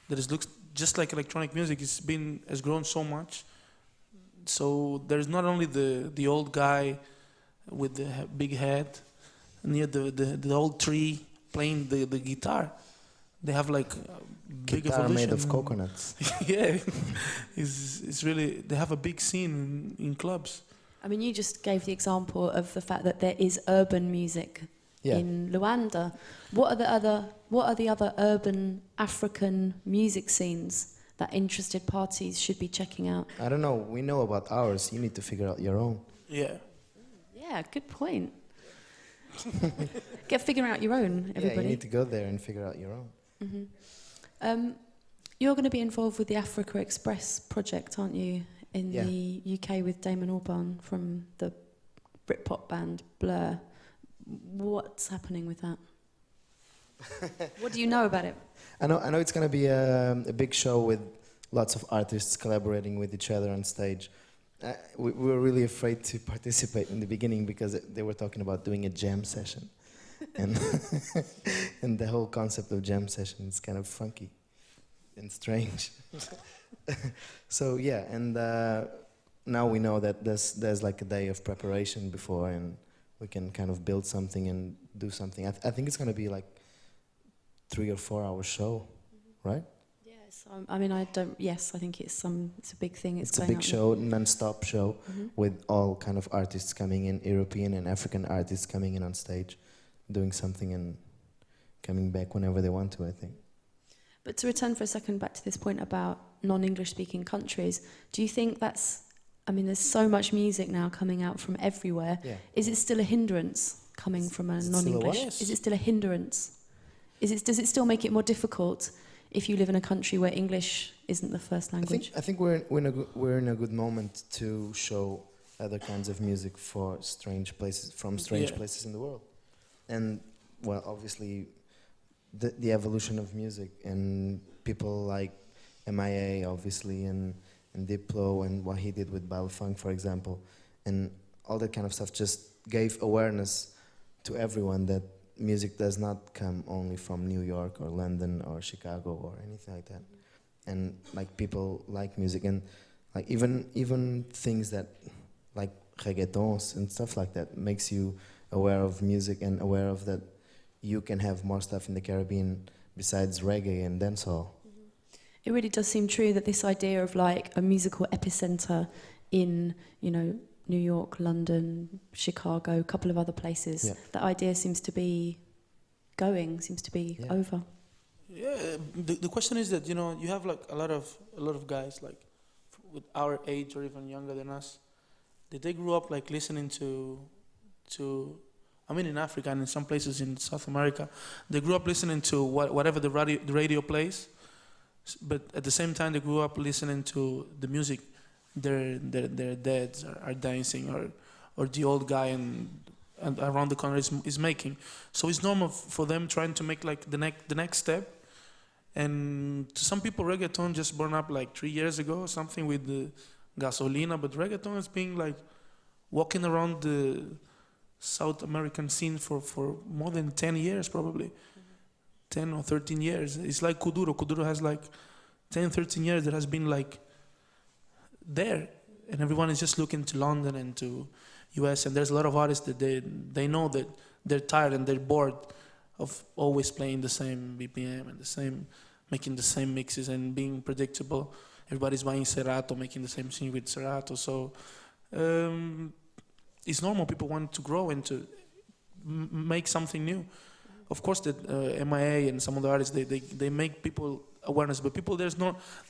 that looks just like electronic music. Has grown so much. So there's not only the old guy with the big head near the old tree playing the guitar. They have like big guitar evolution. Made of coconuts. Yeah, it's really, they have a big scene in clubs. I mean, you just gave the example of the fact that there is urban music in Luanda. What are the other urban African music scenes that interested parties should be checking out? I don't know. We know about ours. You need to figure out your own. Yeah. Yeah, good point. Figure out your own, everybody. Yeah, you need to go there and figure out your own. Mm-hmm. You're going to be involved with the Africa Express project, aren't you? In the UK with Damon Albarn from the Britpop band Blur. What's happening with that? What do you know about it? I know it's going to be a big show with lots of artists collaborating with each other on stage. We were really afraid to participate in the beginning because they were talking about doing a jam session. And and the whole concept of jam session is kind of funky and strange. So yeah, and now we know that there's like a day of preparation before, and we can kind of build something and do something. I think it's going to be like 3 or 4 hour show, right? Yes, I mean, yes, I think it's a big thing. It's a big show, non-stop show, with all kind of artists coming in, European and African artists coming in on stage, doing something and coming back whenever they want to, I think. But to return for a second back to this point about non-English speaking countries, do you think that's I mean, there's so much music now coming out from everywhere. Yeah. Is it still a hindrance coming from a is it still a non-English? what? Yes. Is it still a hindrance? Does it still make it more difficult if you live in a country where English isn't the first language? I think we're in a good moment to show other kinds of music for strange places, from strange places in the world. And well, obviously, the evolution of music and people like M.I.A. obviously and Diplo and what he did with Funk, for example, and all that kind of stuff just gave awareness to everyone that music does not come only from New York or London or Chicago or anything like that. And like people like music, and like even things that like reggaetons and stuff like that makes you aware of music and aware of that you can have more stuff in the Caribbean besides reggae and dancehall. It really does seem true that this idea of like a musical epicenter in, you know, New York, London, Chicago, a couple of other places, that idea seems to be over. Yeah, the question is that, you know, you have like a lot of guys like with our age or even younger than us, that they grew up like listening to I mean, in Africa and in some places in South America, they grew up listening to whatever the radio plays, but at the same time they grew up listening to the music their dads are dancing or the old guy and around the corner is making. So it's normal for them trying to make like the next step. And to some people, reggaeton just born up like 3 years ago or something with the gasolina, but reggaeton has been like walking around the South American scene for more than 10 years probably. 10 or 13 years. It's like kuduro. Kuduro has like 10, 13 years that has been like there, and everyone is just looking to London and to US, and there's a lot of artists that they know that they're tired and they're bored of always playing the same BPM and making the same mixes and being predictable. Everybody's buying Serato, making the same thing with Serato. So it's normal. People want to grow and to make something new. Of course, that M.I.A. and some of the artists they make people awareness, but people they're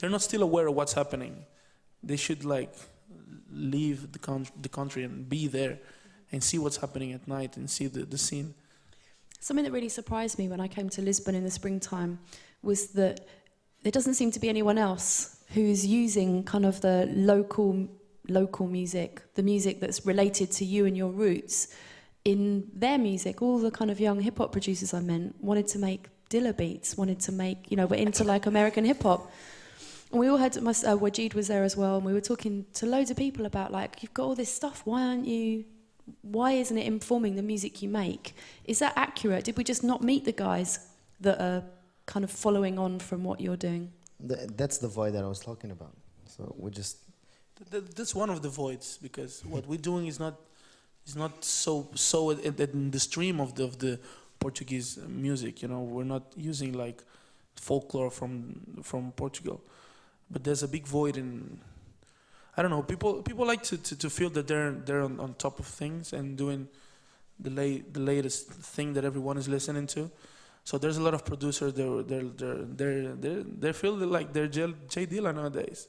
not still aware of what's happening. They should like leave the country and be there and see what's happening at night and see the scene. Something that really surprised me when I came to Lisbon in the springtime was that there doesn't seem to be anyone else who's using kind of the local music, the music that's related to you and your roots, in their music. All the kind of young hip-hop producers I met wanted to make Dilla beats, wanted to make, you know, we're into like American hip-hop. And we all had, Wajid was there as well, and we were talking to loads of people about like, you've got all this stuff, why isn't it informing the music you make? Is that accurate? Did we just not meet the guys that are kind of following on from what you're doing? That's the void that I was talking about. So we just... That's one of the voids, because what we're doing is not so in the stream of the Portuguese music. You know, we're not using like folklore from Portugal, but there's a big void in. I don't know. People like to feel that they're on top of things and doing the latest thing that everyone is listening to. So there's a lot of producers. They feel like they're J Dilla nowadays.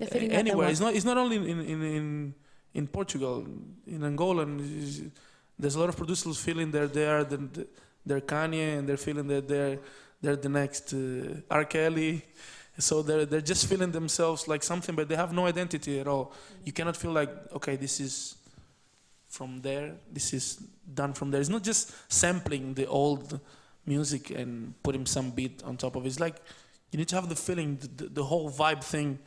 Anywhere, it's not only in Portugal, in Angola. There's a lot of producers feeling that they're Kanye, and they're feeling that they're the next R. Kelly. So they're just feeling themselves like something, but they have no identity at all. You cannot feel like, okay, this is from there, this is done from there. It's not just sampling the old music and putting some beat on top of it. It's like you need to have the feeling, the whole vibe thing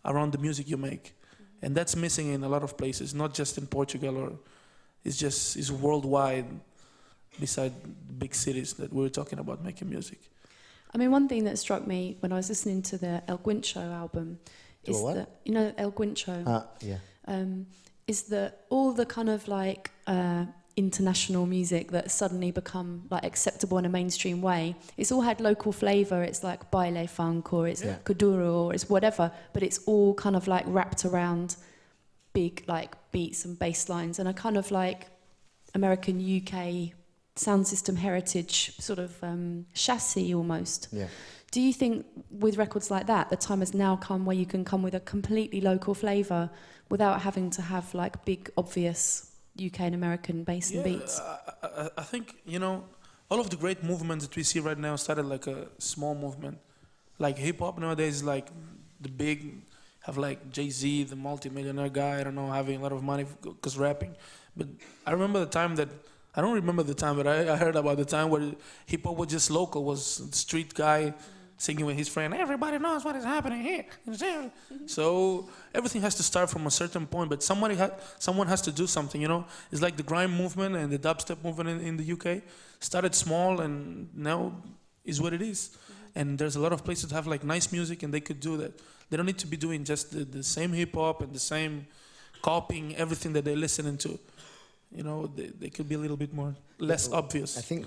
around the music you make. And that's missing in a lot of places, not just in Portugal, or it's worldwide, beside big cities that we were talking about making music. I mean, one thing that struck me when I was listening to the El Guincho album is that, you know, El Guincho, is that all the kind of like international music that's suddenly become like acceptable in a mainstream way, it's all had local flavour. It's like baile funk, or it's kuduro, or it's whatever, but it's all kind of like wrapped around big like beats and bass lines and a kind of like American UK sound system heritage sort of chassis almost. Yeah. Do you think with records like that, the time has now come where you can come with a completely local flavour without having to have like big, obvious UK and American bass and beats? I think, you know, all of the great movements that we see right now started like a small movement. Like hip hop nowadays is like the big, have like Jay-Z, the multi-millionaire guy, I don't know, having a lot of money because rapping. But I remember the time that, I don't remember the time, but I heard about the time where hip hop was just local, was the street guy singing with his friend, everybody knows what is happening here. So everything has to start from a certain point, but someone has to do something, you know? It's like the grime movement and the dubstep movement in the UK started small and now is what it is. And there's a lot of places that have like nice music and they could do that. They don't need to be doing just the same hip hop and the same copying everything that they're listening to. You know, they could be a little bit more, less obvious. I think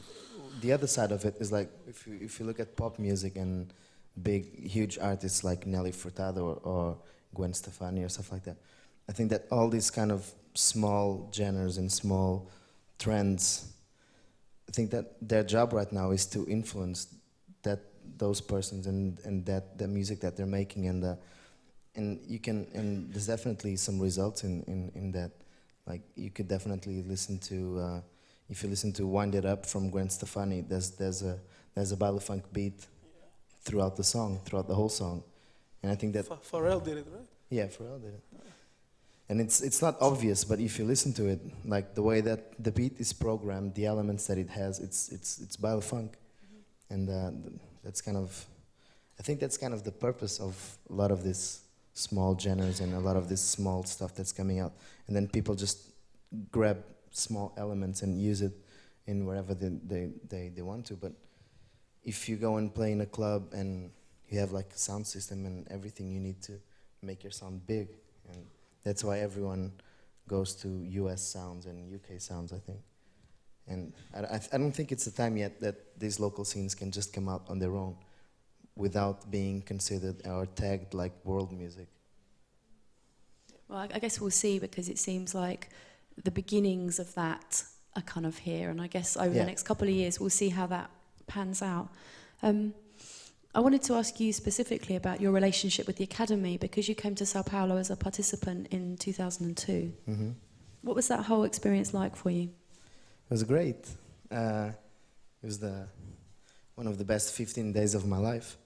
the other side of it is like if you look at pop music and big, huge artists like Nelly Furtado or Gwen Stefani or stuff like that, I think that all these kind of small genres and small trends, I think that their job right now is to influence those persons and the music that they're making and there's definitely some results in that. Like you could definitely listen to if you listen to Wind It Up from Gwen Stefani, there's a baile funk beat throughout the whole song, and I think that Pharrell did it, right? Yeah, Pharrell did it, and it's not obvious, but if you listen to it, like the way that the beat is programmed, the elements that it has, it's baile funk, and that's kind of, I think that's kind of the purpose of a lot of this small genres and a lot of this small stuff that's coming out, and then people just grab small elements and use it in wherever they want to. But if you go and play in a club and you have like a sound system and everything, you need to make your sound big, and that's why everyone goes to US sounds and UK sounds, I think. And I don't think it's the time yet that these local scenes can just come out on their own without being considered or tagged like world music. Well, I guess we'll see, because it seems like the beginnings of that are kind of here, and I guess over the next couple of years we'll see how that pans out. I wanted to ask you specifically about your relationship with the Academy, because you came to Sao Paulo as a participant in 2002. Mm-hmm. What was that whole experience like for you? It was great. It was one of the best 15 days of my life.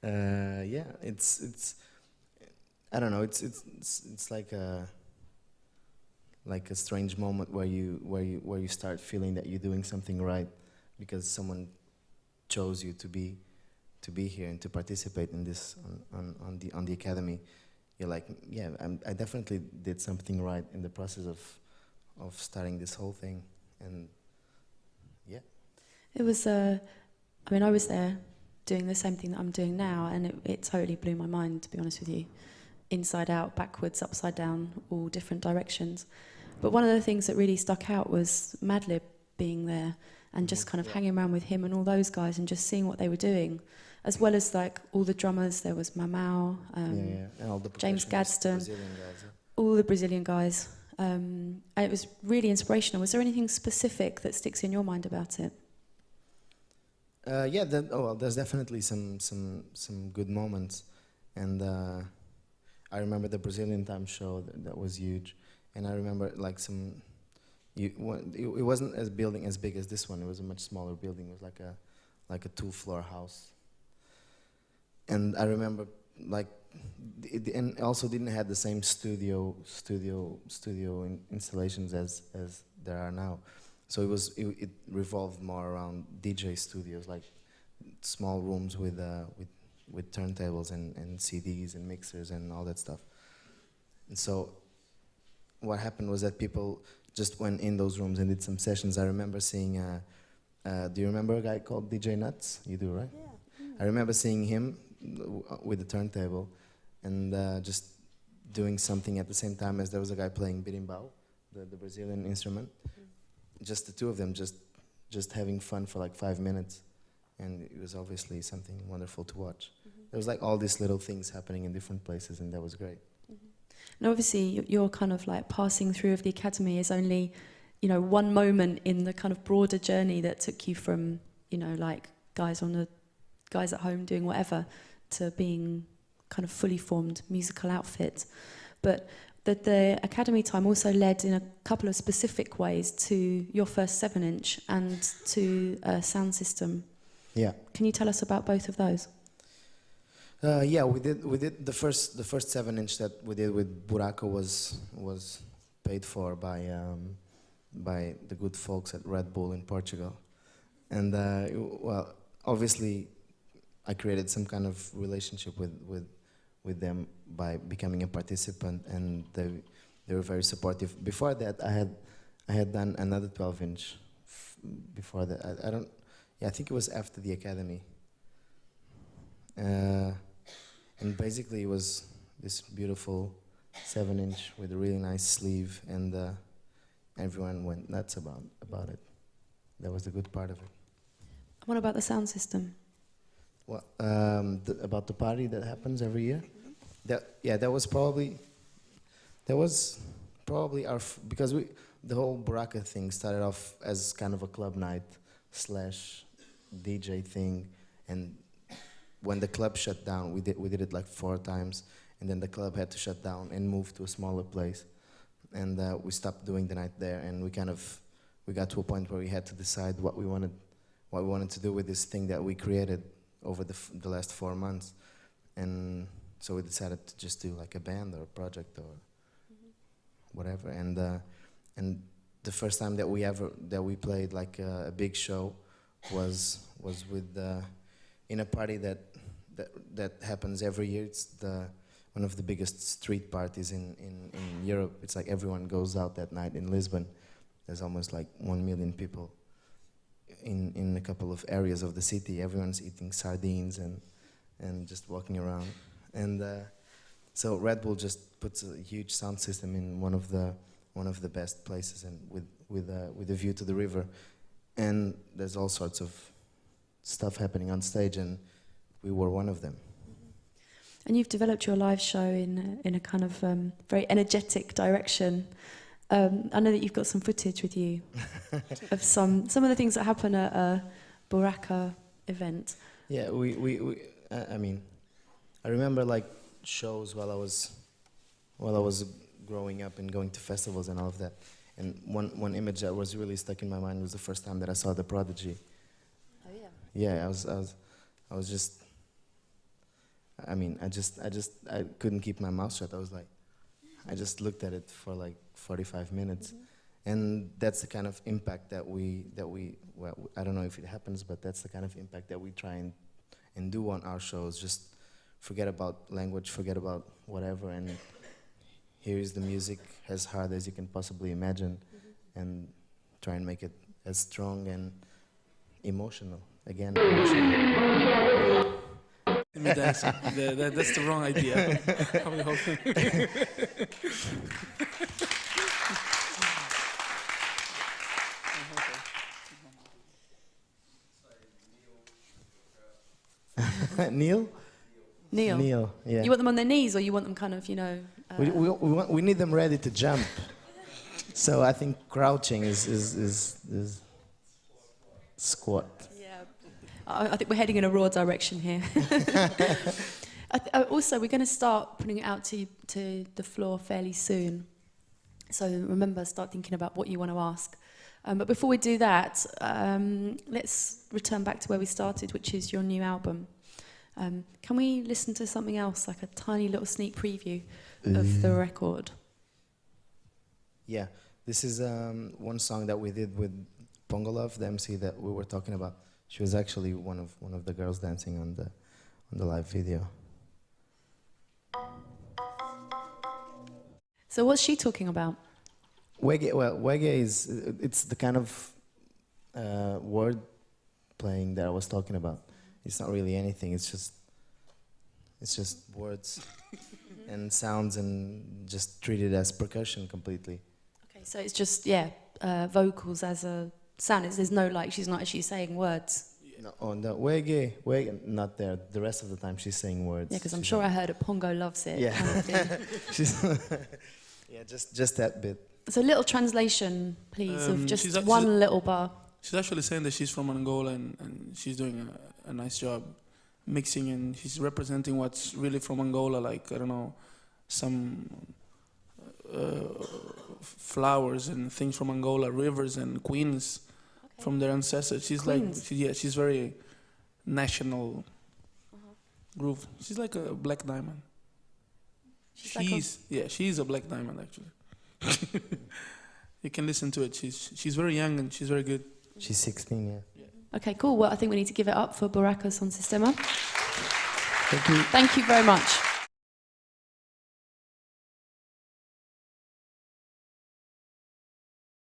Yeah, it's I don't know. It's like a strange moment where you start feeling that you're doing something right because someone chose you to be here and to participate in this on the Academy. You're like, yeah, I definitely did something right in the process of starting this whole thing, and yeah. It was I mean, I was there doing the same thing that I'm doing now, and it totally blew my mind, to be honest with you. Inside out, backwards, upside down, all different directions. But one of the things that really stuck out was Madlib being there and just kind of hanging around with him and all those guys and just seeing what they were doing, as well as like all the drummers. There was M.I.A, And all the James Gadsden, Brazilian guys, all the Brazilian guys. And it was really inspirational. Was there anything specific that sticks in your mind about it? Yeah, there's definitely some good moments, and I remember the Brazilian time show that was huge, and I remember like it wasn't a building as big as this one. It was a much smaller building. It was like a 2-floor house, and I remember like and also didn't have the same studio installations as there are now. So it revolved more around DJ studios, like small rooms with turntables and CDs and mixers and all that stuff. And so what happened was that people just went in those rooms and did some sessions. I remember seeing, do you remember a guy called DJ Nuts? You do, right? Yeah. I remember seeing him with the turntable and just doing something at the same time as there was a guy playing berimbau, the Brazilian instrument. Just the two of them, just having fun for like 5 minutes, and it was obviously something wonderful to watch. There was like all these little things happening in different places, and that was great. And obviously, your kind of like passing through of the Academy is only, one moment in the kind of broader journey that took you from, like guys at home doing whatever, to being kind of fully formed musical outfit. But the academy time also led in a couple of specific ways to your first 7-inch and to a sound system. Yeah. Can you tell us about both of those? Yeah, we did the first 7-inch that we did with Buraka was paid for by the good folks at Red Bull in Portugal, and well, obviously, I created some kind of relationship with them by becoming a participant, and they were very supportive. Before that, I had done another 12-inch. Before that, I think it was after the academy. And basically, it was this beautiful 7-inch with a really nice sleeve, and everyone went nuts about it. That was the good part of it. What about the sound system? Well, about the party that happens every year. That was probably our because the whole Buraka thing started off as kind of a club night / DJ thing, and when the club shut down, we did it like 4 times, and then the club had to shut down and move to a smaller place, and we stopped doing the night there, and we got to a point where we had to decide what we wanted to do with this thing that we created over the last 4 months, and so we decided to just do like a band or a project or whatever, and the first time that we played like a big show was with in a party that happens every year. It's one of the biggest street parties in Europe. It's like everyone goes out that night in Lisbon. There's almost like 1 million people in a couple of areas of the city. Everyone's eating sardines and just walking around. And so Red Bull just puts a huge sound system in one of the best places, and with a view to the river. And there's all sorts of stuff happening on stage, and we were one of them. And you've developed your live show in a kind of very energetic direction. I know that you've got some footage with you of some of the things that happen at a Buraka event. Yeah, I mean, I remember like shows while I was growing up and going to festivals and all of that. And one image that was really stuck in my mind was the first time that I saw The Prodigy. Oh yeah. Yeah, I was just. I mean, I couldn't keep my mouth shut. I just looked at it for like 45 minutes, and that's the kind of impact that we. Well, I don't know if it happens, but that's the kind of impact that we try and do on our shows. Just forget about language, forget about whatever, and here is the music as hard as you can possibly imagine, and try and make it as strong and emotional. Again, emotional. Me dancing. That's the wrong idea. Neil? Neil, yeah. You want them on their knees, or you want them kind of, we need them ready to jump. So I think crouching is squat. Yeah. I think we're heading in a raw direction here. Also, we're going to start putting it out to the floor fairly soon. So remember, start thinking about what you want to ask. But before we do that, let's return back to where we started, which is your new album. Can we listen to something else, like a tiny little sneak preview of the record? Yeah, this is one song that we did with Pongolov, the MC that we were talking about. She was actually one of the girls dancing on the live video. So what's she talking about? Wege it's the kind of word playing that I was talking about. It's not really anything. It's just words and sounds, and just treated as percussion completely. Okay, so it's just vocals as a sound. There's no she's not actually saying words. No, on the wege, not there. The rest of the time she's saying words. Yeah, because I'm sure I heard it. Pongo loves it. Yeah, kind of thing. she's just that bit. So a little translation, please, of just she's one little bar. She's actually saying that she's from Angola and she's doing a nice job mixing, and she's representing what's really from Angola, like, I don't know, some flowers and things from Angola, rivers and queens from their ancestors. She's Queens. like, she's very national groove. She's like a black diamond. She's a black diamond, actually. You can listen to it. She's very young and she's very good. She's 16, yeah. Okay, cool. Well, I think we need to give it up for Buraka Som Sistema. Thank you. Thank you very much.